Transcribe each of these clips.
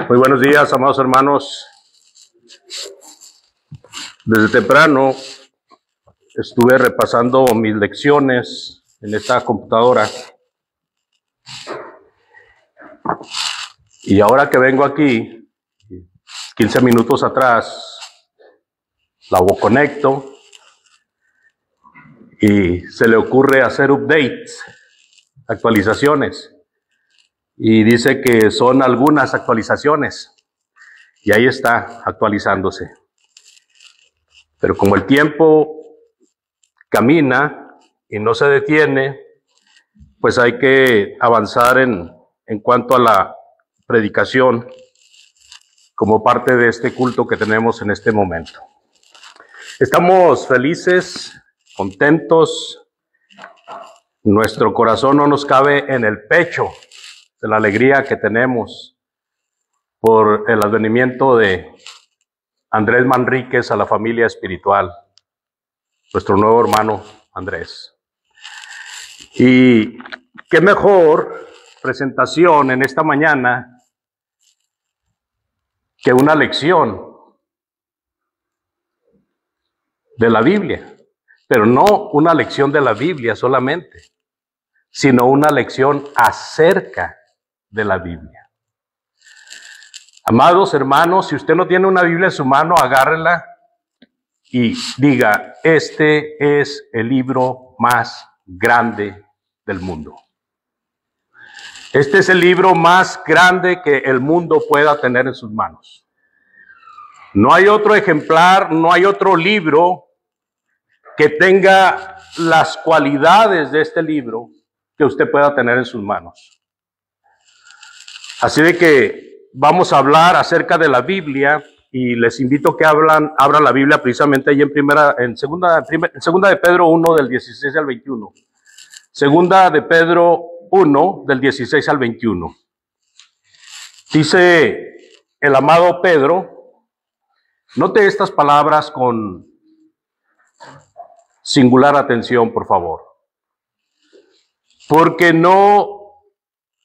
Muy buenos días, amados hermanos. Desde temprano estuve repasando mis lecciones en esta computadora. Y ahora que vengo aquí, 15 minutos atrás, la conecto y se le ocurre hacer updates, actualizaciones. Y dice que son algunas actualizaciones. Y ahí está, actualizándose. Pero como el tiempo camina y no se detiene, pues hay que avanzar en cuanto a la predicación como parte de este culto que tenemos en este momento. Estamos felices, contentos. Nuestro corazón no nos cabe en el pecho de la alegría que tenemos por el advenimiento de Andrés Manríquez a la familia espiritual, nuestro nuevo hermano Andrés. Y qué mejor presentación en esta mañana que una lección de la Biblia, pero no una lección de la Biblia solamente, sino una lección acerca de la Biblia. Amados hermanos, si usted no tiene una Biblia en su mano, agárrela y diga, este es el libro más grande del mundo. Este es el libro más grande que el mundo pueda tener en sus manos. No hay otro ejemplar, no hay otro libro que tenga las cualidades de este libro que usted pueda tener en sus manos. Así de que vamos a hablar acerca de la Biblia y les invito que abran la Biblia precisamente ahí en segunda de Pedro 1 del 16 al 21. Segunda de Pedro 1 del 16 al 21. Dice el amado Pedro, note estas palabras con singular atención, por favor. Porque no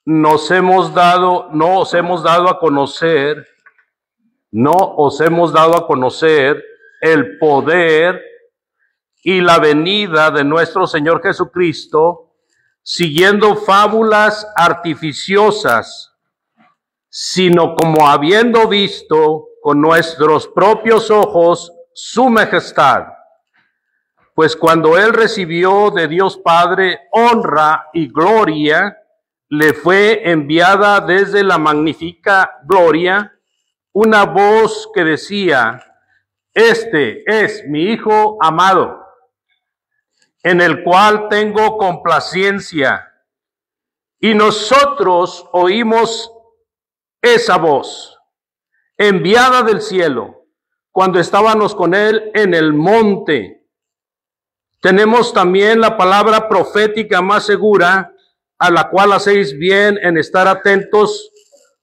os hemos dado a conocer el poder y la venida de nuestro Señor Jesucristo, siguiendo fábulas artificiosas, sino como habiendo visto con nuestros propios ojos su majestad. Pues cuando él recibió de Dios Padre honra y gloria, le fue enviada desde la magnífica gloria una voz que decía, este es mi Hijo amado, en el cual tengo complacencia. Y nosotros oímos esa voz, enviada del cielo, cuando estábamos con él en el monte. Tenemos también la palabra profética más segura, a la cual hacéis bien en estar atentos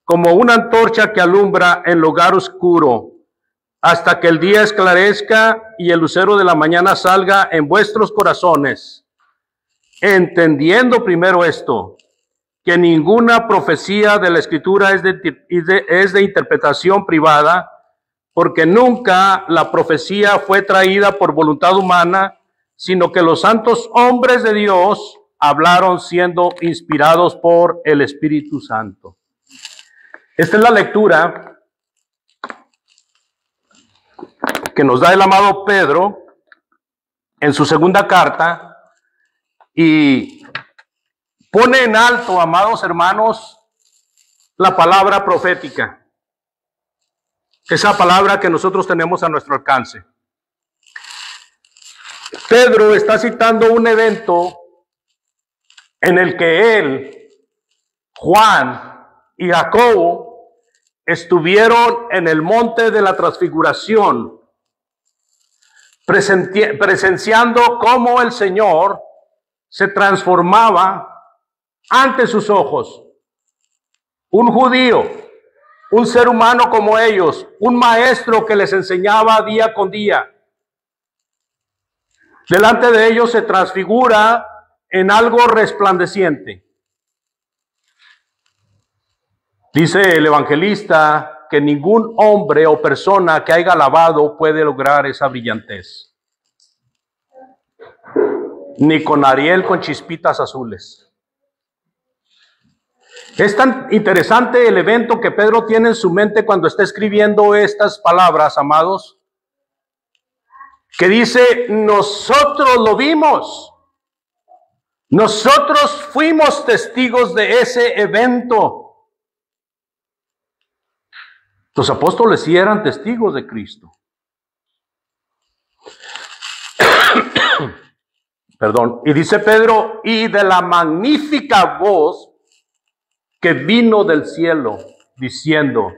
como una antorcha que alumbra en lugar oscuro, hasta que el día esclarezca y el lucero de la mañana salga en vuestros corazones, entendiendo primero esto, que ninguna profecía de la Escritura es de interpretación privada, porque nunca la profecía fue traída por voluntad humana, sino que los santos hombres de Dios hablaron siendo inspirados por el Espíritu Santo. Esta es la lectura que nos da el amado Pedro en su segunda carta y pone en alto, amados hermanos, la palabra profética. Esa palabra que nosotros tenemos a nuestro alcance. Pedro está citando un evento en el que él, Juan y Jacobo estuvieron en el monte de la transfiguración, presenciando cómo el Señor se transformaba ante sus ojos. Un judío, un ser humano como ellos, un maestro que les enseñaba día con día. Delante de ellos se transfigura en algo resplandeciente. Dice el evangelista que ningún hombre o persona que haya alabado puede lograr esa brillantez. Ni con Ariel con chispitas azules. Es tan interesante el evento que Pedro tiene en su mente cuando está escribiendo estas palabras, amados, que dice, nosotros lo vimos. Nosotros fuimos testigos de ese evento. Los apóstoles sí eran testigos de Cristo. Perdón. Y dice Pedro, y de la magnífica voz que vino del cielo, diciendo,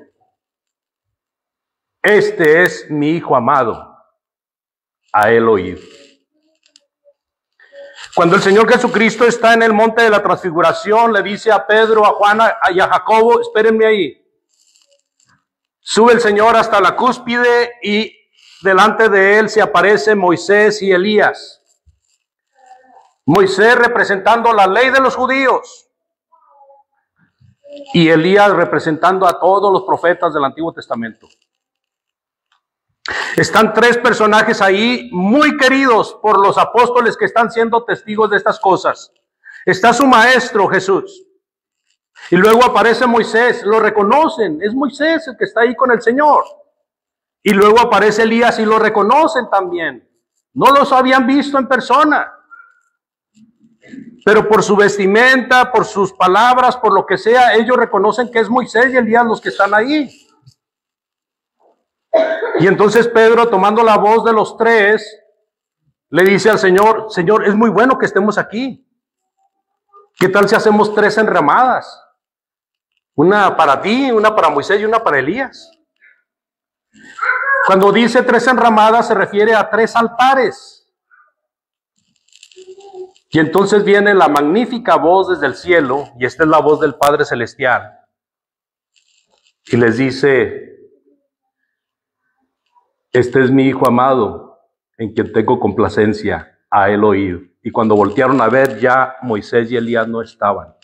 este es mi Hijo amado, a él oíd. Cuando el Señor Jesucristo está en el monte de la transfiguración, le dice a Pedro, a Juan y a Jacobo, espérenme ahí. Sube el Señor hasta la cúspide y delante de él se aparecen Moisés y Elías. Moisés representando la ley de los judíos y Elías representando a todos los profetas del Antiguo Testamento. Están tres personajes ahí muy queridos por los apóstoles que están siendo testigos de estas cosas. Está su maestro Jesús. Y luego aparece Moisés, lo reconocen, es Moisés el que está ahí con el Señor. Y luego aparece Elías y lo reconocen también. No los habían visto en persona. Pero por su vestimenta, por sus palabras, por lo que sea, ellos reconocen que es Moisés y Elías los que están ahí. Y entonces Pedro, tomando la voz de los tres, le dice al Señor, Señor, es muy bueno que estemos aquí. ¿Qué tal si hacemos tres enramadas? Una para ti, una para Moisés y una para Elías. Cuando dice tres enramadas se refiere a tres altares. Y entonces viene la magnífica voz desde el cielo, y esta es la voz del Padre Celestial. Y les dice, este es mi Hijo amado, en quien tengo complacencia, a él oíd. Y cuando voltearon a ver, ya Moisés y Elías no estaban.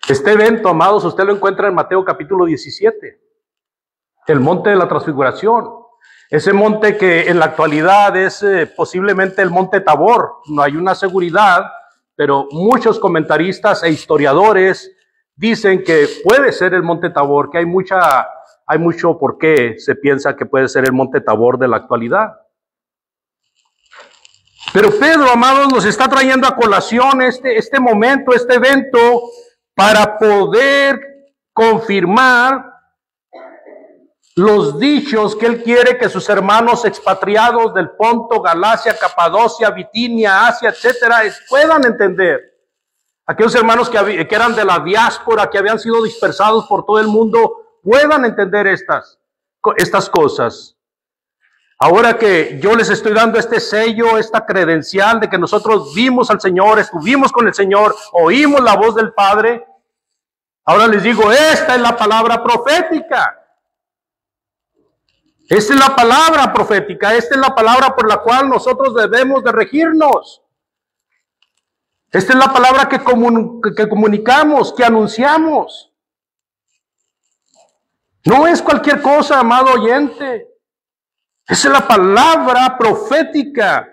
Este evento, amados, usted lo encuentra en Mateo capítulo 17, el monte de la transfiguración. Ese monte que en la actualidad es posiblemente el monte Tabor. No hay una seguridad, pero muchos comentaristas e historiadores dicen que puede ser el monte Tabor, que hay mucho por qué se piensa que puede ser el monte Tabor de la actualidad. Pero Pedro, amados, nos está trayendo a colación este momento, este evento, para poder confirmar los dichos que él quiere que sus hermanos expatriados del Ponto, Galacia, Capadocia, Bitinia, Asia, etcétera, puedan entender. Aquellos hermanos que eran de la diáspora, que habían sido dispersados por todo el mundo, puedan entender estas cosas. Ahora que yo les estoy dando este sello, esta credencial de que nosotros vimos al Señor, estuvimos con el Señor, oímos la voz del Padre, ahora les digo, esta es la palabra profética. Esta es la palabra profética, esta es la palabra por la cual nosotros debemos de regirnos. Esta es la palabra que comunicamos, que anunciamos. No es cualquier cosa, amado oyente. Esa es la palabra profética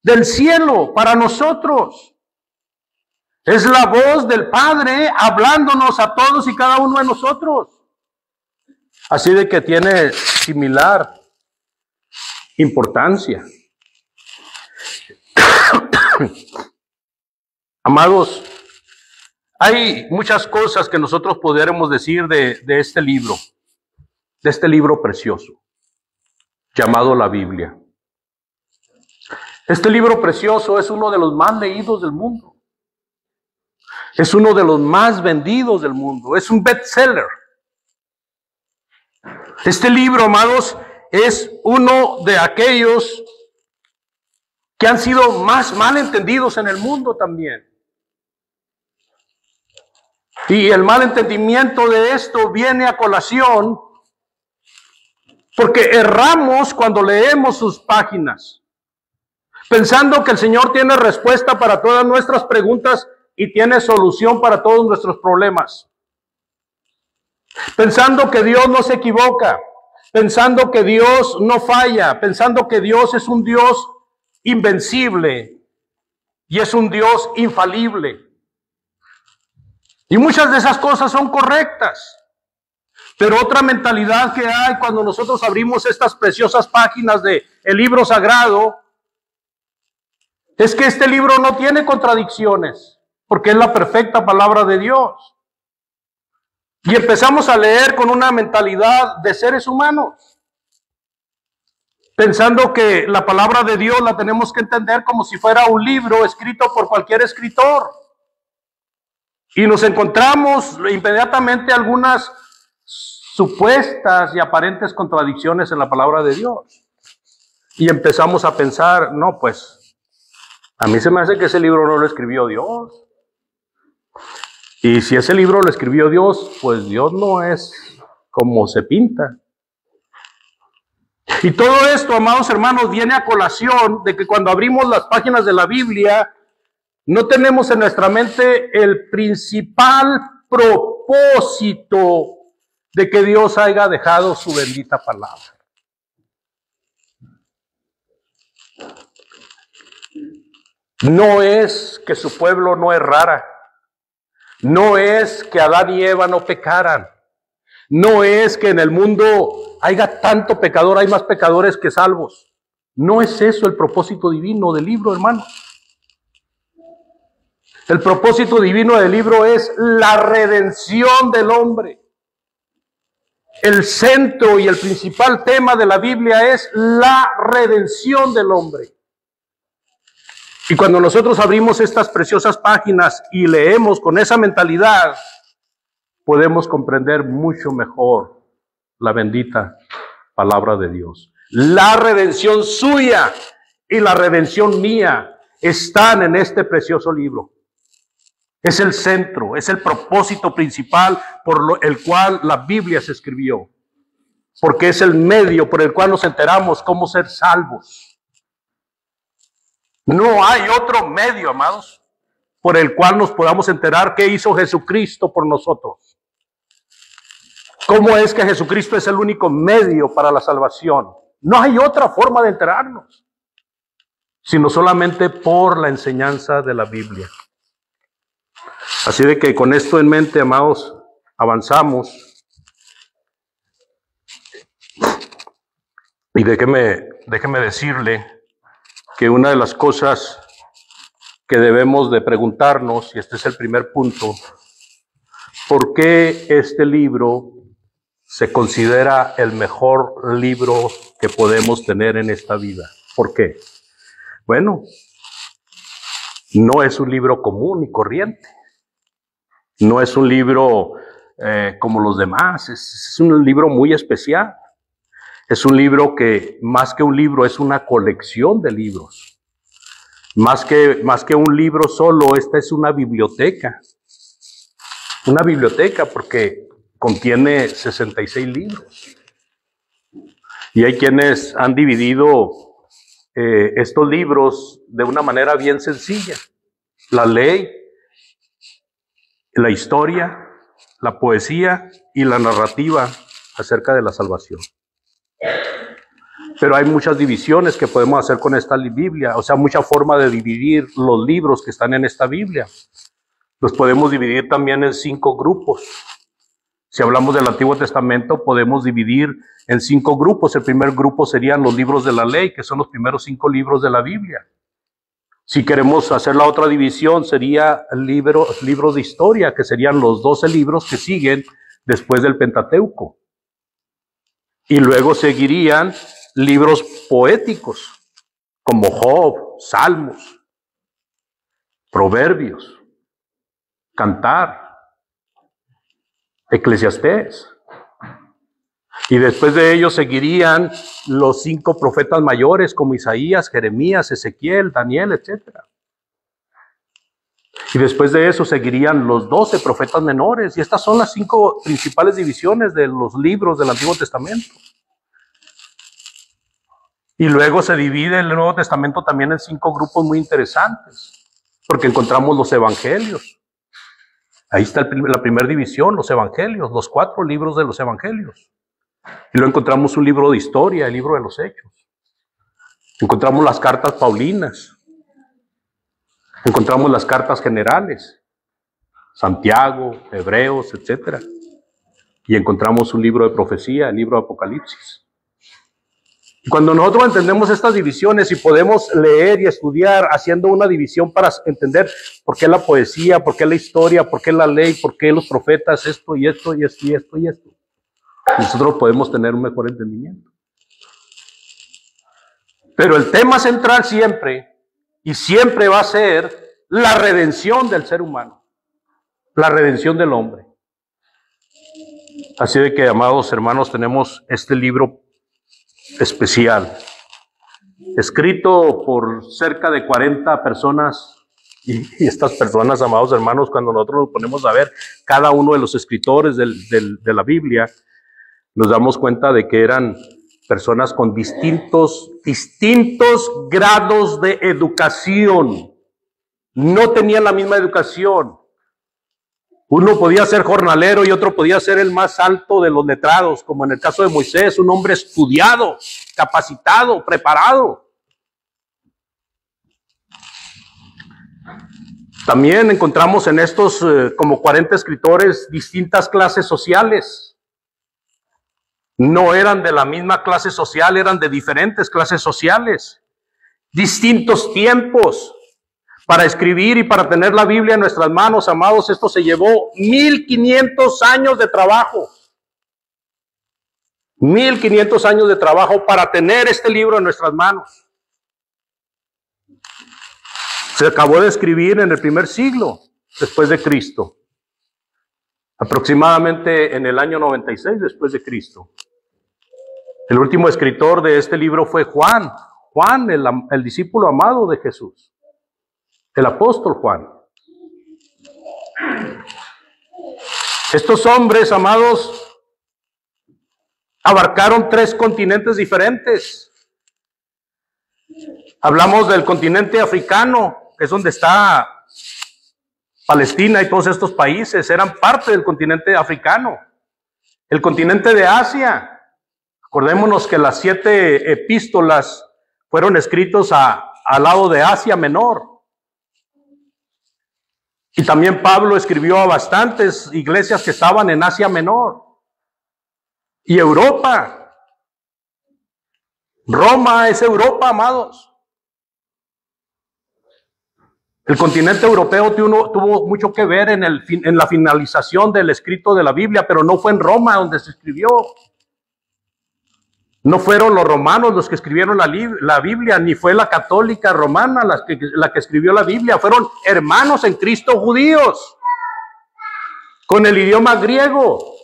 del cielo para nosotros. Es la voz del Padre hablándonos a todos y cada uno de nosotros. Así de que tiene similar importancia. Amados, hay muchas cosas que nosotros podremos decir de este libro precioso, llamado la Biblia. Este libro precioso es uno de los más leídos del mundo. Es uno de los más vendidos del mundo. Es un bestseller. Este libro, amados, es uno de aquellos que han sido más mal entendidos en el mundo también. Y el mal entendimiento de esto viene a colación porque erramos cuando leemos sus páginas, pensando que el Señor tiene respuesta para todas nuestras preguntas y tiene solución para todos nuestros problemas. Pensando que Dios no se equivoca, pensando que Dios no falla, pensando que Dios es un Dios invencible y es un Dios infalible. Y muchas de esas cosas son correctas. Pero otra mentalidad que hay cuando nosotros abrimos estas preciosas páginas del libro sagrado es que este libro no tiene contradicciones, porque es la perfecta palabra de Dios. Y empezamos a leer con una mentalidad de seres humanos, pensando que la palabra de Dios la tenemos que entender como si fuera un libro escrito por cualquier escritor. Y nos encontramos inmediatamente algunas supuestas y aparentes contradicciones en la palabra de Dios. Y empezamos a pensar, no, pues, a mí se me hace que ese libro no lo escribió Dios. Y si ese libro lo escribió Dios, pues Dios no es como se pinta. Y todo esto, amados hermanos, viene a colación de que cuando abrimos las páginas de la Biblia, no tenemos en nuestra mente el principal propósito de que Dios haya dejado su bendita palabra. No es que su pueblo no errara. No es que Adán y Eva no pecaran. No es que en el mundo haya tanto pecador, hay más pecadores que salvos. No es eso el propósito divino del libro, hermanos. El propósito divino del libro es la redención del hombre. El centro y el principal tema de la Biblia es la redención del hombre. Y cuando nosotros abrimos estas preciosas páginas y leemos con esa mentalidad, podemos comprender mucho mejor la bendita palabra de Dios. La redención suya y la redención mía están en este precioso libro. Es el centro, es el propósito principal por el cual la Biblia se escribió. Porque es el medio por el cual nos enteramos cómo ser salvos. No hay otro medio, amados, por el cual nos podamos enterar qué hizo Jesucristo por nosotros. ¿Cómo es que Jesucristo es el único medio para la salvación? No hay otra forma de enterarnos, sino solamente por la enseñanza de la Biblia. Así de que con esto en mente, amados, avanzamos. Y déjeme decirle que una de las cosas que debemos de preguntarnos, y este es el primer punto, ¿por qué este libro se considera el mejor libro que podemos tener en esta vida? ¿Por qué? Bueno, no es un libro común y corriente. No es un libro como los demás, es un libro muy especial. Es un libro que, más que un libro, es una colección de libros. Más que un libro solo, esta es una biblioteca. Una biblioteca porque contiene 66 libros. Y hay quienes han dividido estos libros de una manera bien sencilla. La ley, la historia, la poesía y la narrativa acerca de la salvación. Pero hay muchas divisiones que podemos hacer con esta Biblia, o sea, mucha forma de dividir los libros que están en esta Biblia. Los podemos dividir también en 5 grupos. Si hablamos del Antiguo Testamento, podemos dividir en 5 grupos. El primer grupo serían los libros de la ley, que son los primeros 5 libros de la Biblia. Si queremos hacer la otra división, sería libros de historia, que serían los 12 libros que siguen después del Pentateuco. Y luego seguirían libros poéticos, como Job, Salmos, Proverbios, Cantar, Eclesiastés. Y después de ellos seguirían los 5 profetas mayores, como Isaías, Jeremías, Ezequiel, Daniel, etc. Y después de eso seguirían los 12 profetas menores. Y estas son las 5 principales divisiones de los libros del Antiguo Testamento. Y luego se divide el Nuevo Testamento también en 5 grupos muy interesantes. porque encontramos los evangelios. Ahí está la primera división, los evangelios, los 4 libros de los evangelios. Y luego encontramos un libro de historia, el libro de los Hechos. Encontramos las cartas paulinas. Encontramos las cartas generales, Santiago, Hebreos, etc. Y encontramos un libro de profecía, el libro de Apocalipsis. Y cuando nosotros entendemos estas divisiones y podemos leer y estudiar haciendo una división para entender por qué la poesía, por qué la historia, por qué la ley, por qué los profetas, esto y esto y esto y esto y esto, nosotros podemos tener un mejor entendimiento. Pero el tema central siempre, y siempre va a ser la redención del ser humano, la redención del hombre. Así de que, amados hermanos, tenemos este libro especial, escrito por cerca de 40 personas, y estas personas, amados hermanos, cuando nosotros nos ponemos a ver cada uno de los escritores de la Biblia, nos damos cuenta de que eran personas con distintos grados de educación. No tenían la misma educación. Uno podía ser jornalero y otro podía ser el más alto de los letrados, como en el caso de Moisés, un hombre estudiado, capacitado, preparado. También encontramos en estos como 40 escritores distintas clases sociales. No eran de la misma clase social, eran de diferentes clases sociales. Distintos tiempos. Para escribir y para tener la Biblia en nuestras manos, amados, esto se llevó 1500 años de trabajo. 1500 años de trabajo para tener este libro en nuestras manos. Se acabó de escribir en el primer siglo después de Cristo. Aproximadamente en el año 96 después de Cristo. El último escritor de este libro fue Juan. Juan, el discípulo amado de Jesús. El apóstol Juan. Estos hombres, amados, abarcaron 3 continentes diferentes. Hablamos del continente africano, que es donde está Palestina y todos estos países, eran parte del continente africano. El continente de Asia, acordémonos que las 7 epístolas fueron escritos al lado de Asia Menor. Y también Pablo escribió a bastantes iglesias que estaban en Asia Menor. Y Europa. Roma es Europa, amados. El continente europeo tuvo mucho que ver en la finalización del escrito de la Biblia, pero no fue en Roma donde se escribió. No fueron los romanos los que escribieron la Biblia, ni fue la católica romana la que escribió la Biblia. Fueron hermanos en Cristo judíos, con el idioma griego.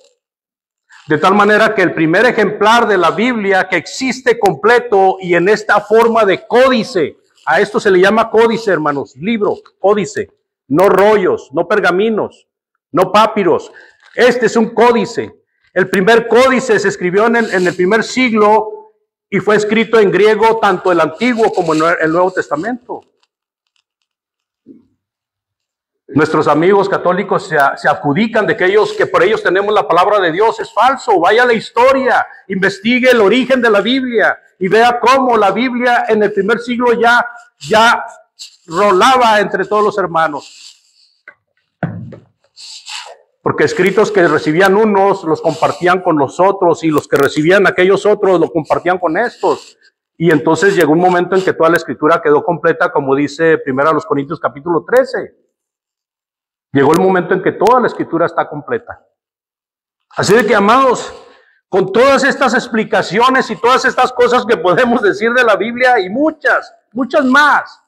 De tal manera que el primer ejemplar de la Biblia que existe completo y en esta forma de códice, a esto se le llama códice, hermanos, libro, códice, no rollos, no pergaminos, no papiros. Este es un códice. El primer códice se escribió en el primer siglo y fue escrito en griego tanto el Antiguo como el Nuevo Testamento. Nuestros amigos católicos se adjudican de que por ellos tenemos la palabra de Dios. Es falso. Vaya a la historia, investigue el origen de la Biblia y vea cómo la Biblia en el primer siglo ya rolaba entre todos los hermanos. Porque escritos que recibían unos los compartían con los otros y los que recibían aquellos otros lo compartían con estos. Y entonces llegó un momento en que toda la escritura quedó completa, como dice 1 Corintios capítulo 13. Llegó el momento en que toda la escritura está completa. Así de que, amados, con todas estas explicaciones y todas estas cosas que podemos decir de la Biblia y muchas más,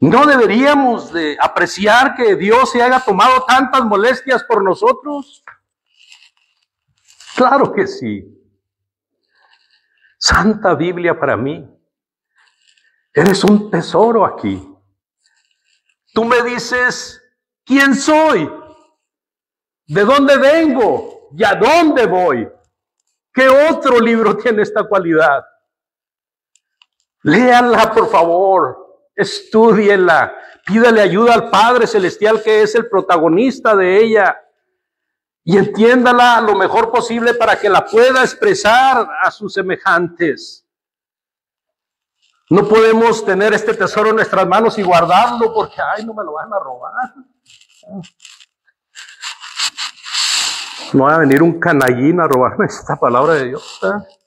¿no deberíamos de apreciar que Dios se haya tomado tantas molestias por nosotros? Claro que sí. Santa Biblia para mí. Eres un tesoro aquí. Tú me dices, ¿quién soy? ¿De dónde vengo? ¿Y a dónde voy? ¿Qué otro libro tiene esta cualidad? Léanla, por favor. Estúdiela, pídale ayuda al Padre Celestial, que es el protagonista de ella, y entiéndala lo mejor posible para que la pueda expresar a sus semejantes. No podemos tener este tesoro en nuestras manos y guardarlo porque, ay, no me lo van a robar. No va a venir un canallín a robarme esta palabra de Dios, ¿eh?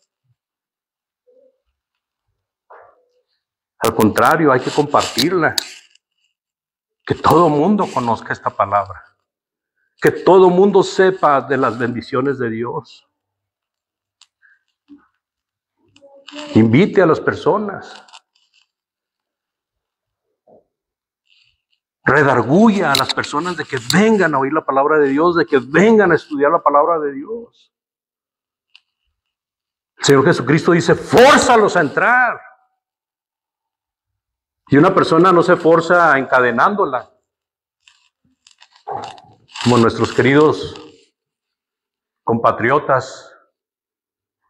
Al contrario, hay que compartirla. Que todo mundo conozca esta palabra. Que todo mundo sepa de las bendiciones de Dios. Invite a las personas. Redarguya a las personas de que vengan a oír la palabra de Dios, de que vengan a estudiar la palabra de Dios. El Señor Jesucristo dice, fórzalos a entrar. Y una persona no se forza encadenándola. Como nuestros queridos compatriotas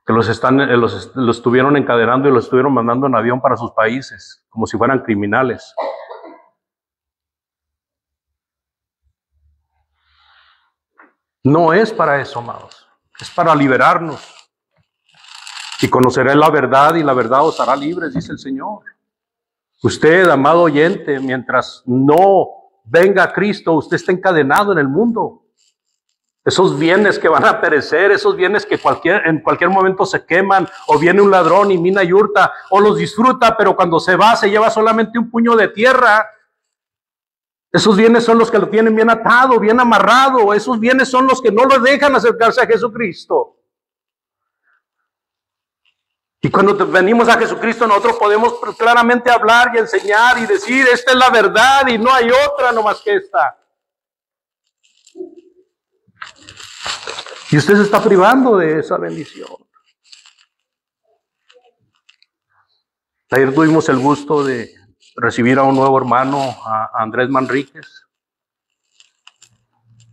que los estuvieron encadenando y los estuvieron mandando en avión para sus países, como si fueran criminales. No es para eso, amados. Es para liberarnos. Y conoceréis la verdad y la verdad os hará libres, dice el Señor. Usted, amado oyente, mientras no venga a Cristo, usted está encadenado en el mundo. Esos bienes que van a perecer, esos bienes que en cualquier momento se queman, o viene un ladrón y mina y hurta, o los disfruta, pero cuando se va se lleva solamente un puño de tierra. Esos bienes son los que lo tienen bien atado, bien amarrado. Esos bienes son los que no lo dejan acercarse a Jesucristo. Y cuando venimos a Jesucristo, nosotros podemos claramente hablar y enseñar y decir, esta es la verdad y no hay otra nomás que esta. Y usted se está privando de esa bendición. Ayer tuvimos el gusto de recibir a un nuevo hermano, a Andrés Manríquez.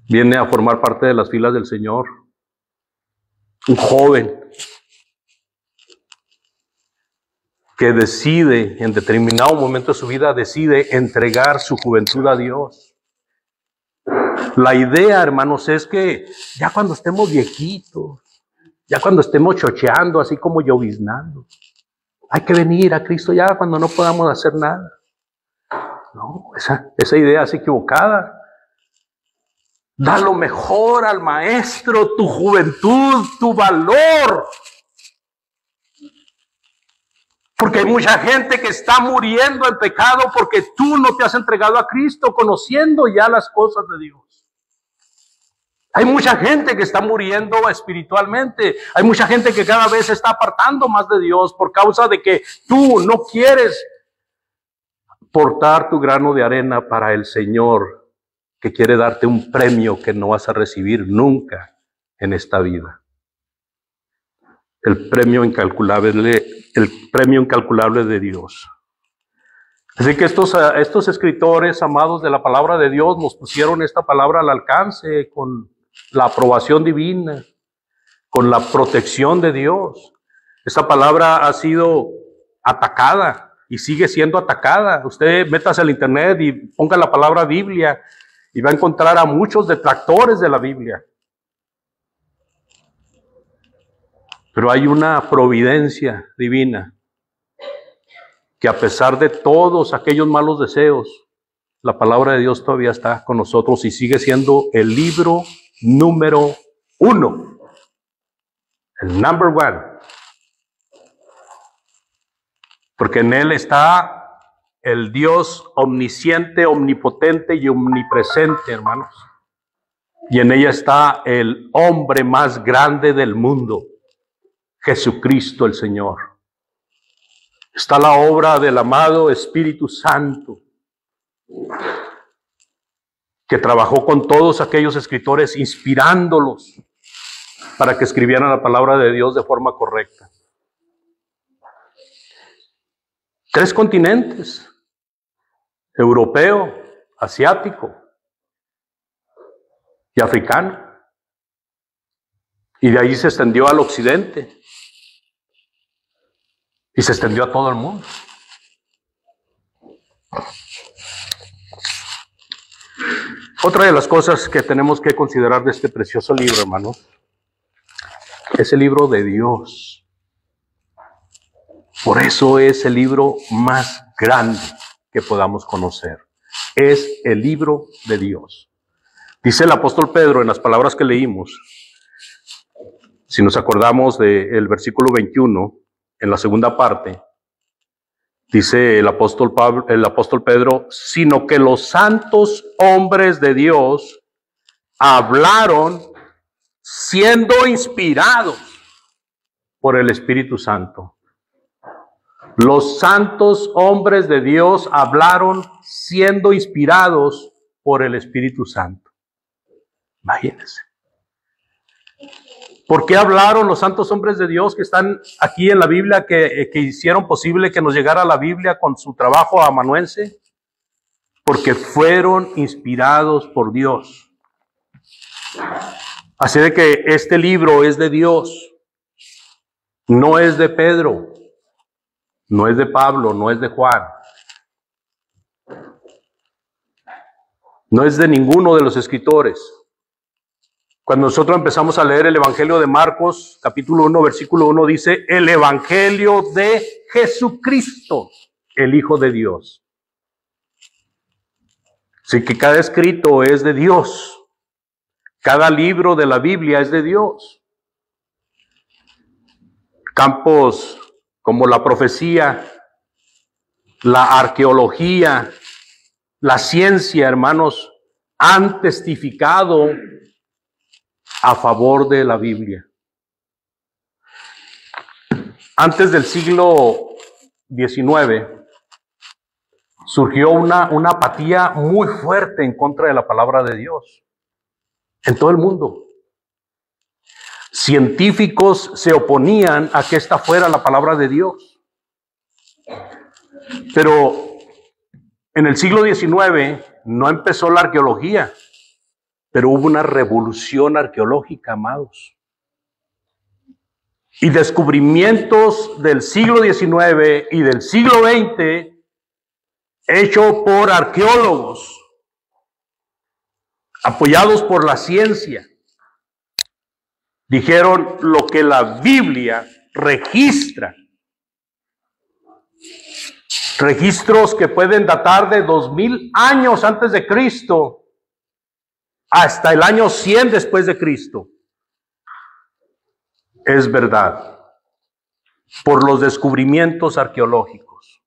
Viene a formar parte de las filas del Señor. Un joven que decide, en determinado momento de su vida, decide entregar su juventud a Dios. La idea, hermanos, es que ya cuando estemos viejitos, ya cuando estemos chocheando, así como lloviznando, hay que venir a Cristo ya cuando no podamos hacer nada. No, esa idea es equivocada. Da lo mejor al maestro, tu juventud, tu valor. Porque hay mucha gente que está muriendo en pecado porque tú no te has entregado a Cristo conociendo ya las cosas de Dios. Hay mucha gente que está muriendo espiritualmente. Hay mucha gente que cada vez se está apartando más de Dios por causa de que tú no quieres portar tu grano de arena para el Señor, que quiere darte un premio que no vas a recibir nunca en esta vida. El premio incalculable de Dios. Así que estos escritores, amados de la palabra de Dios, nos pusieron esta palabra al alcance con la aprobación divina, con la protección de Dios. Esta palabra ha sido atacada y sigue siendo atacada. Usted métase al internet y ponga la palabra Biblia y va a encontrar a muchos detractores de la Biblia. Pero hay una providencia divina que a pesar de todos aquellos malos deseos, la palabra de Dios todavía está con nosotros y sigue siendo el libro número 1. El number 1. Porque en él está el Dios omnisciente, omnipotente y omnipresente, hermanos. Y en ella está el hombre más grande del mundo, Jesucristo el Señor. Está la obra del amado Espíritu Santo, que trabajó con todos aquellos escritores, inspirándolos para que escribieran la palabra de Dios de forma correcta. 3 continentes: europeo, asiático y africano. Y de ahí se extendió al occidente. Y se extendió a todo el mundo. Otra de las cosas que tenemos que considerar de este precioso libro, hermanos, es el libro de Dios. Por eso es el libro más grande que podamos conocer. Es el libro de Dios. Dice el apóstol Pedro en las palabras que leímos, si nos acordamos del versículo 21, en la segunda parte, dice el apóstol Pedro, sino que los santos hombres de Dios hablaron siendo inspirados por el Espíritu Santo. Los santos hombres de Dios hablaron siendo inspirados por el Espíritu Santo. Imagínense. ¿Por qué hablaron los santos hombres de Dios que están aquí en la Biblia, que hicieron posible que nos llegara la Biblia con su trabajo amanuense? Porque fueron inspirados por Dios. Así de que este libro es de Dios, no es de Pedro, no es de Pablo, no es de Juan, no es de ninguno de los escritores. Cuando nosotros empezamos a leer el Evangelio de Marcos, capítulo 1, versículo 1, dice, el Evangelio de Jesucristo, el Hijo de Dios. Así que cada escrito es de Dios. Cada libro de la Biblia es de Dios. Campos como la profecía, la arqueología, la ciencia, hermanos, han testificado a favor de la Biblia. Antes del siglo XIX surgió una apatía muy fuerte en contra de la palabra de Dios en todo el mundo. Científicos se oponían a que esta fuera la palabra de Dios. Pero en el siglo XIX no empezó la arqueología, pero hubo una revolución arqueológica, amados. Y descubrimientos del siglo XIX y del siglo XX hecho por arqueólogos, apoyados por la ciencia, dijeron lo que la Biblia registra. Registros que pueden datar de 2000 años antes de Cristo hasta el año 100 después de Cristo. Es verdad, por los descubrimientos arqueológicos.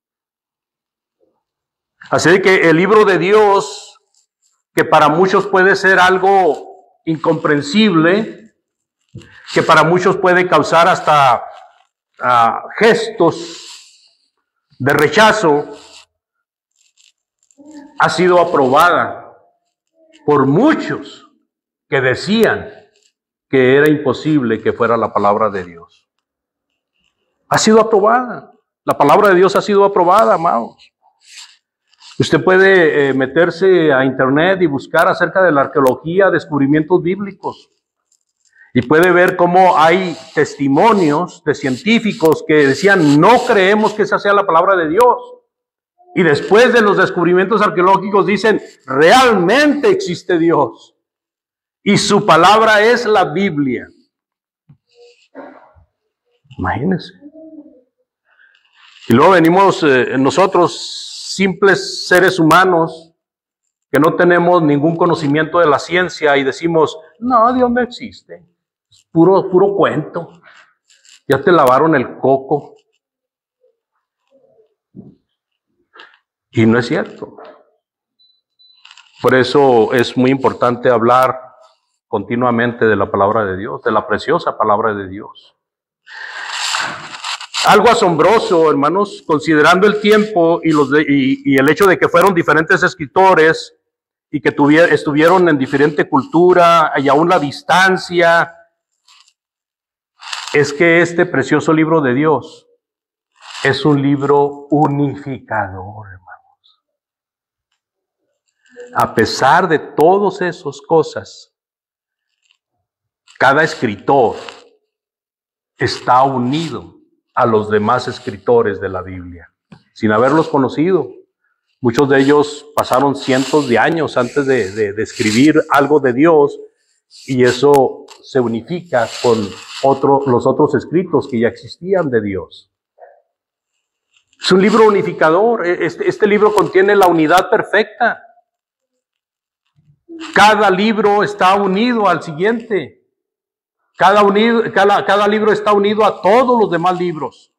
Así que el libro de Dios, que para muchos puede ser algo incomprensible, que para muchos puede causar hasta gestos de rechazo, ha sido aprobada por muchos que decían que era imposible que fuera la palabra de Dios. Ha sido aprobada. La palabra de Dios ha sido aprobada, amados. Usted puede meterse a internet y buscar acerca de la arqueología, descubrimientos bíblicos. Y puede ver cómo hay testimonios de científicos que decían, no creemos que esa sea la palabra de Dios. Y después de los descubrimientos arqueológicos dicen, realmente existe Dios. Y su palabra es la Biblia. Imagínense. Y luego venimos nosotros, simples seres humanos, que no tenemos ningún conocimiento de la ciencia y decimos, no, Dios no existe. Es puro cuento. Ya te lavaron el coco. Y no es cierto. Por eso es muy importante hablar continuamente de la palabra de Dios, de la preciosa palabra de Dios. Algo asombroso, hermanos, considerando el tiempo y el hecho de que fueron diferentes escritores y que estuvieron en diferente cultura y aún la distancia, es que este precioso libro de Dios es un libro unificador, hermanos. A pesar de todas esas cosas, cada escritor está unido a los demás escritores de la Biblia, sin haberlos conocido, Muchos de ellos pasaron cientos de años antes de escribir algo de Dios, y eso se unifica con los otros escritos que ya existían de Dios. Es un libro unificador. Este libro contiene la unidad perfecta. Cada libro está unido al siguiente. Cada libro está unido a todos los demás libros.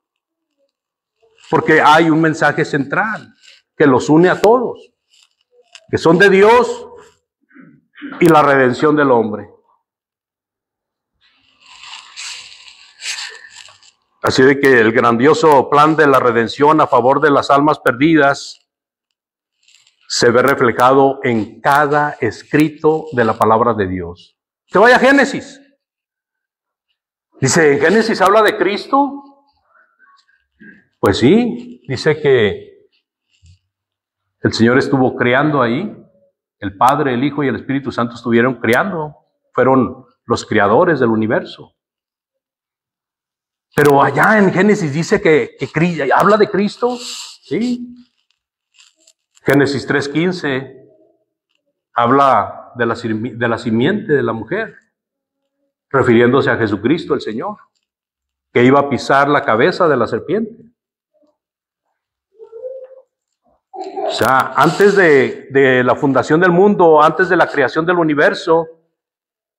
Porque hay un mensaje central que los une a todos, que son de Dios y la redención del hombre. Así de que el grandioso plan de la redención a favor de las almas perdidas se ve reflejado en cada escrito de la palabra de Dios. Que vaya a Génesis. Dice, ¿en Génesis habla de Cristo? Pues sí, dice que el Señor estuvo creando ahí. El Padre, el Hijo y el Espíritu Santo estuvieron creando. Fueron los creadores del universo. Pero allá en Génesis dice que habla de Cristo. Sí. Génesis 3:15 habla de la simiente de la mujer, refiriéndose a Jesucristo el Señor, que iba a pisar la cabeza de la serpiente. O sea, antes de la fundación del mundo, antes de la creación del universo,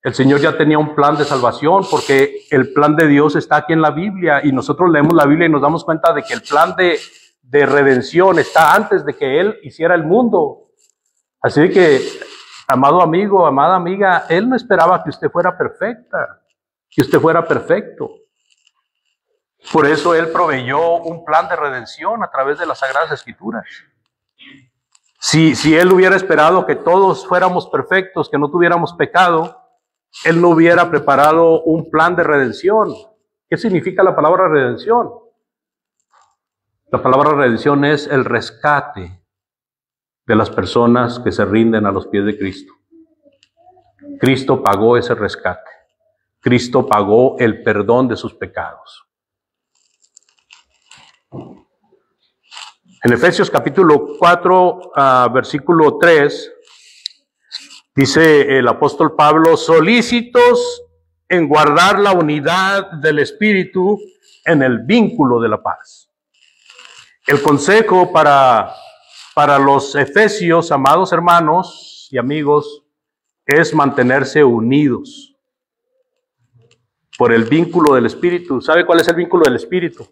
el Señor ya tenía un plan de salvación, porque el plan de Dios está aquí en la Biblia, y nosotros leemos la Biblia y nos damos cuenta de que el plan de redención está antes de que Él hiciera el mundo. Así que, amado amigo, amada amiga, Él no esperaba que usted fuera perfecta, que usted fuera perfecto. Por eso Él proveyó un plan de redención a través de las Sagradas Escrituras. Si Él hubiera esperado que todos fuéramos perfectos, que no tuviéramos pecado, Él no hubiera preparado un plan de redención. ¿Qué significa la palabra redención? La palabra redención es el rescate de las personas que se rinden a los pies de Cristo. Cristo pagó ese rescate. Cristo pagó el perdón de sus pecados. En Efesios capítulo 4, versículo 3, dice el apóstol Pablo, solícitos en guardar la unidad del Espíritu en el vínculo de la paz. El consejo para los efesios, amados hermanos y amigos, es mantenerse unidos por el vínculo del Espíritu. ¿Sabe cuál es el vínculo del Espíritu?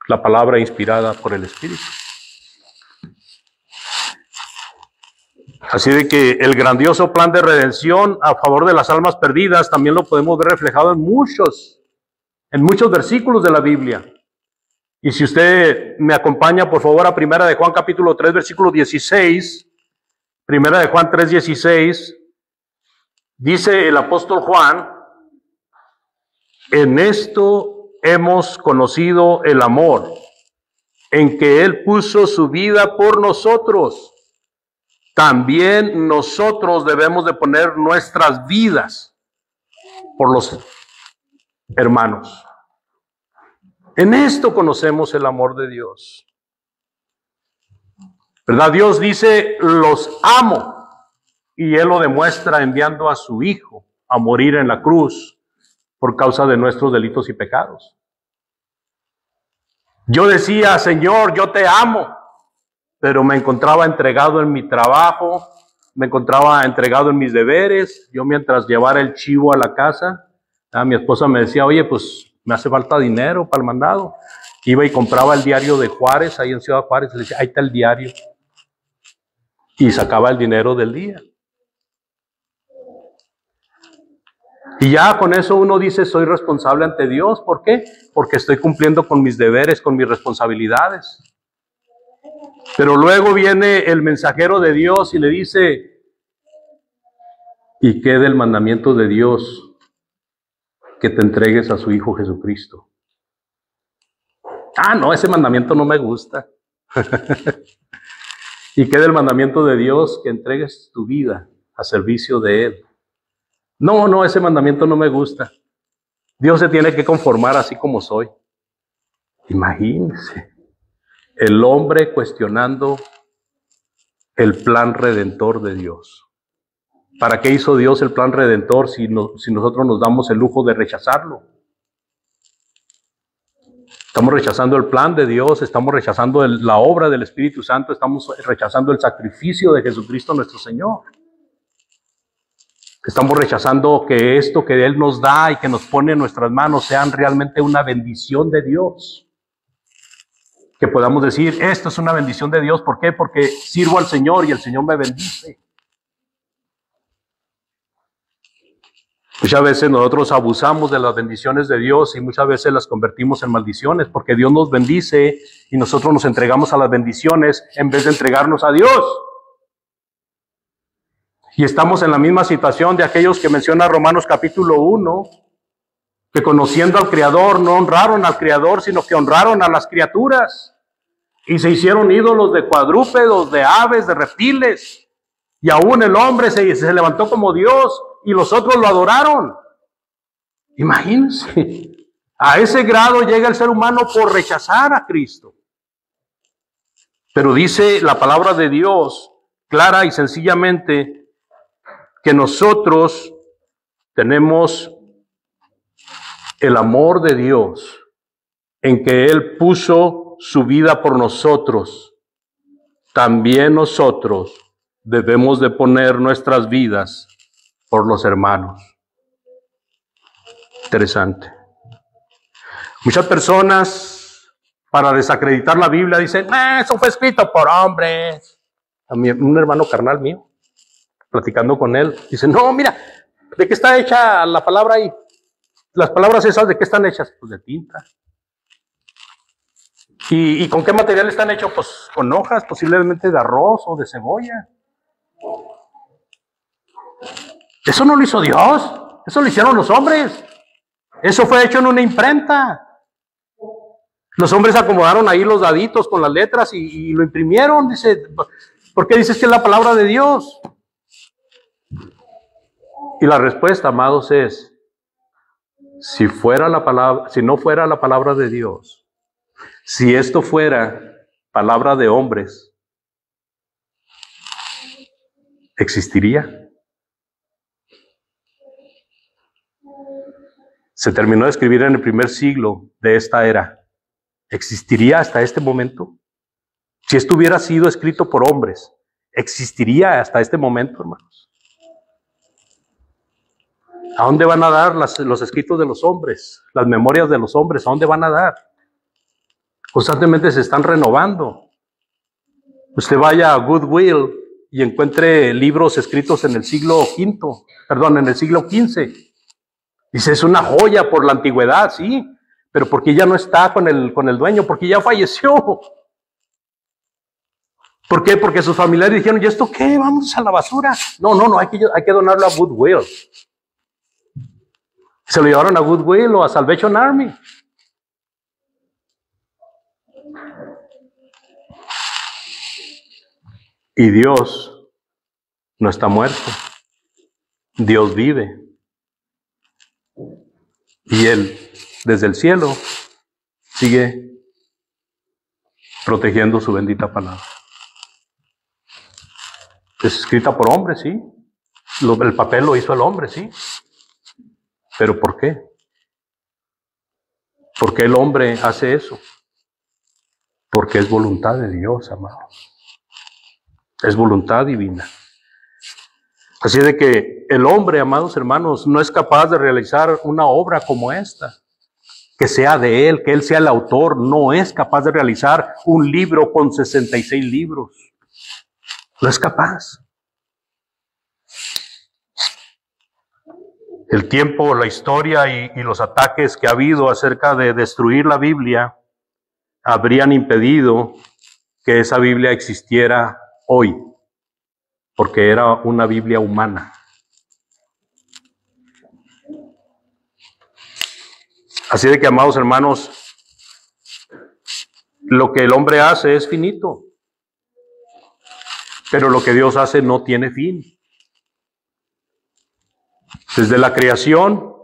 La palabra inspirada por el Espíritu. Así de que el grandioso plan de redención a favor de las almas perdidas también lo podemos ver reflejado en muchos versículos de la Biblia. Y si usted me acompaña, por favor, a Primera de Juan capítulo 3, versículo 16. Primera de Juan 3, 16. Dice el apóstol Juan, en esto hemos conocido el amor, en que Él puso su vida por nosotros. También nosotros debemos de poner nuestras vidas por los hermanos. En esto conocemos el amor de Dios. ¿Verdad? Dios dice, los amo, y Él lo demuestra enviando a su Hijo a morir en la cruz por causa de nuestros delitos y pecados. Yo decía, Señor, yo te amo, pero me encontraba entregado en mi trabajo, me encontraba entregado en mis deberes. Yo mientras llevara el chivo a la casa, mi esposa me decía, oye, pues me hace falta dinero para el mandado. Iba y compraba el diario de Juárez, ahí en Ciudad Juárez, y le decía, ahí está el diario. Y sacaba el dinero del día. Y ya con eso uno dice, soy responsable ante Dios. ¿Por qué? Porque estoy cumpliendo con mis deberes, con mis responsabilidades. Pero luego viene el mensajero de Dios y le dice, ¿y qué del mandamiento de Dios? Que te entregues a su Hijo Jesucristo. No, ese mandamiento no me gusta. ¿Y qué del mandamiento de Dios? Que entregues tu vida a servicio de Él. No, ese mandamiento no me gusta. Dios se tiene que conformar así como soy. Imagínense. El hombre cuestionando el plan redentor de Dios. ¿Para qué hizo Dios el plan redentor si nosotros nos damos el lujo de rechazarlo? Estamos rechazando el plan de Dios, estamos rechazando la obra del Espíritu Santo, estamos rechazando el sacrificio de Jesucristo nuestro Señor. Estamos rechazando que esto que Él nos da y que nos pone en nuestras manos sean realmente una bendición de Dios. Que podamos decir, esto es una bendición de Dios. ¿Por qué? Porque sirvo al Señor y el Señor me bendice. Muchas veces nosotros abusamos de las bendiciones de Dios y muchas veces las convertimos en maldiciones porque Dios nos bendice y nosotros nos entregamos a las bendiciones en vez de entregarnos a Dios. Y estamos en la misma situación de aquellos que menciona Romanos capítulo 1, que conociendo al Creador no honraron al Creador, sino que honraron a las criaturas y se hicieron ídolos de cuadrúpedos, de aves, de reptiles. Y aún el hombre se levantó como Dios y los otros lo adoraron. Imagínense, a ese grado llega el ser humano por rechazar a Cristo. Pero dice la palabra de Dios clara y sencillamente que nosotros tenemos el amor de Dios en que Él puso su vida por nosotros. También nosotros debemos de poner nuestras vidas por los hermanos. Interesante. Muchas personas, para desacreditar la Biblia, dicen, eso fue escrito por hombres. A mí, un hermano carnal mío, platicando con él, dice, no, mira, ¿de qué está hecha la palabra ahí? Las palabras esas, ¿de qué están hechas? Pues de tinta. ¿Y con qué material están hechos? Pues con hojas, posiblemente de arroz o de cebolla. Eso no lo hizo Dios, eso lo hicieron los hombres. Eso fue hecho en una imprenta. Los hombres acomodaron ahí los daditos con las letras y lo imprimieron. Dice, ¿por qué dices que es la palabra de Dios? Y la respuesta, amados, es, si no fuera la palabra de Dios, si esto fuera palabra de hombres, ¿existiría? Se terminó de escribir en el primer siglo de esta era. ¿Existiría hasta este momento? Si esto hubiera sido escrito por hombres, ¿existiría hasta este momento, hermanos? ¿A dónde van a dar los escritos de los hombres? Las memorias de los hombres, ¿a dónde van a dar? Constantemente se están renovando. Usted vaya a Goodwill y encuentre libros escritos en el siglo XV. Dice, es una joya por la antigüedad, sí, pero porque ya no está con el dueño, porque ya falleció. ¿Por qué? Porque sus familiares dijeron, ¿y esto qué? Vamos a la basura. No, hay que donarlo a Goodwill. Se lo llevaron a Goodwill o a Salvation Army. Y Dios no está muerto. Dios vive. Y Él, desde el cielo, sigue protegiendo su bendita palabra. Es escrita por hombres, sí. El papel lo hizo el hombre, sí. ¿Pero por qué? ¿Por qué el hombre hace eso? Porque es voluntad de Dios, amados. Es voluntad divina. Así de que el hombre, amados hermanos, no es capaz de realizar una obra como esta, que sea de él, que él sea el autor. No es capaz de realizar un libro con 66 libros. No es capaz. El tiempo, la historia y los ataques que ha habido acerca de destruir la Biblia habrían impedido que esa Biblia existiera hoy, porque era una Biblia humana. Así de que, amados hermanos, lo que el hombre hace es finito, pero lo que Dios hace no tiene fin. Desde la creación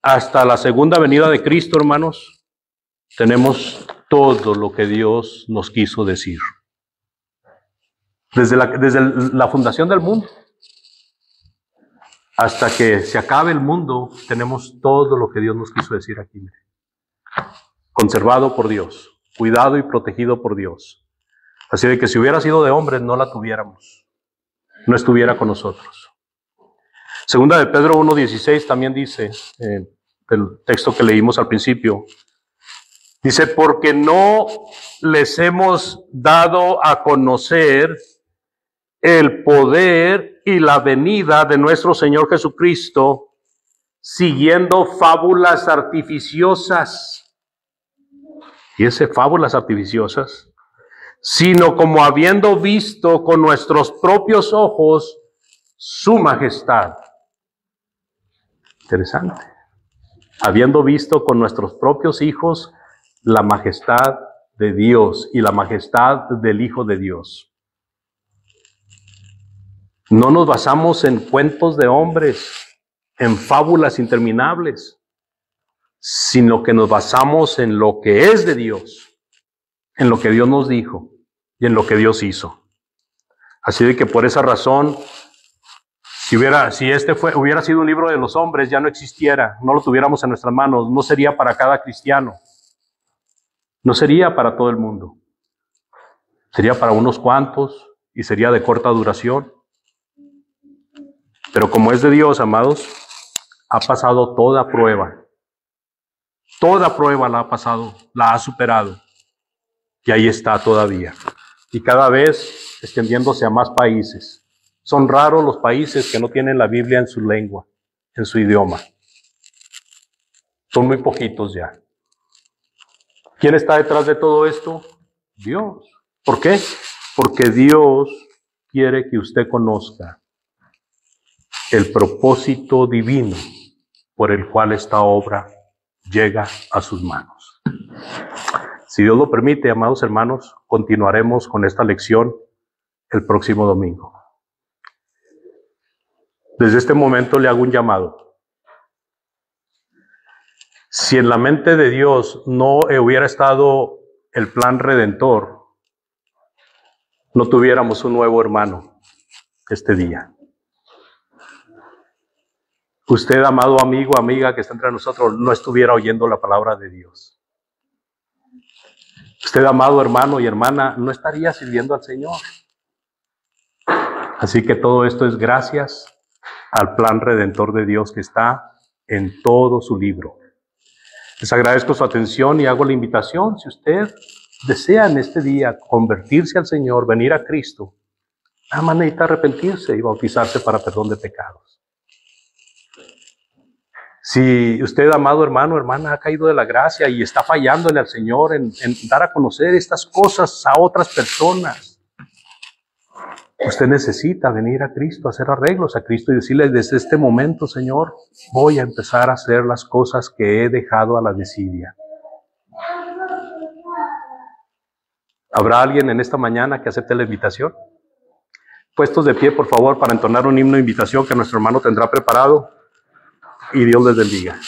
hasta la segunda venida de Cristo, hermanos, tenemos todo lo que Dios nos quiso decir. Desde la fundación del mundo hasta que se acabe el mundo, tenemos todo lo que Dios nos quiso decir aquí. Conservado por Dios, cuidado y protegido por Dios. Así de que si hubiera sido de hombres, no la tuviéramos. No estuviera con nosotros. Segunda de Pedro 1:16 también dice, el texto que leímos al principio, dice, porque no les hemos dado a conocer el poder y la venida de nuestro Señor Jesucristo, siguiendo fábulas artificiosas. Fíjense, fábulas artificiosas, sino como habiendo visto con nuestros propios ojos su majestad. Interesante. Habiendo visto con nuestros propios hijos la majestad de Dios y la majestad del Hijo de Dios. No nos basamos en cuentos de hombres, en fábulas interminables, sino que nos basamos en lo que es de Dios, en lo que Dios nos dijo y en lo que Dios hizo. Así de que por esa razón, si este hubiera sido un libro de los hombres, ya no existiera, no lo tuviéramos en nuestras manos, no sería para cada cristiano, no sería para todo el mundo, sería para unos cuantos y sería de corta duración. Pero como es de Dios, amados, ha pasado toda prueba la ha pasado, la ha superado, y ahí está todavía, y cada vez extendiéndose a más países. Son raros los países que no tienen la Biblia en su lengua, en su idioma. Son muy poquitos ya. ¿Quién está detrás de todo esto? Dios. ¿Por qué? Porque Dios quiere que usted conozca el propósito divino por el cual esta obra llega a sus manos. Si Dios lo permite, amados hermanos, continuaremos con esta lección el próximo domingo. Desde este momento le hago un llamado. Si en la mente de Dios no hubiera estado el plan redentor, no tuviéramos un nuevo hermano este día. Usted, amado amigo, amiga que está entre nosotros, no estuviera oyendo la palabra de Dios. Usted, amado hermano y hermana, no estaría sirviendo al Señor. Así que todo esto es gracias al plan redentor de Dios que está en todo su libro. Les agradezco su atención y hago la invitación. Si usted desea en este día convertirse al Señor, venir a Cristo, nada más necesita arrepentirse y bautizarse para perdón de pecados. Si usted, amado hermano, hermana, ha caído de la gracia y está fallándole al Señor en dar a conocer estas cosas a otras personas, usted necesita venir a Cristo, hacer arreglos a Cristo y decirle, desde este momento, Señor, voy a empezar a hacer las cosas que he dejado a la desidia. ¿Habrá alguien en esta mañana que acepte la invitación? Puestos de pie, por favor, para entonar un himno de invitación que nuestro hermano tendrá preparado. Y Dios les bendiga.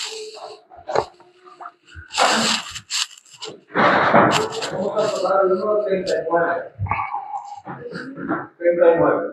Vamos a pasar al número 39. 39.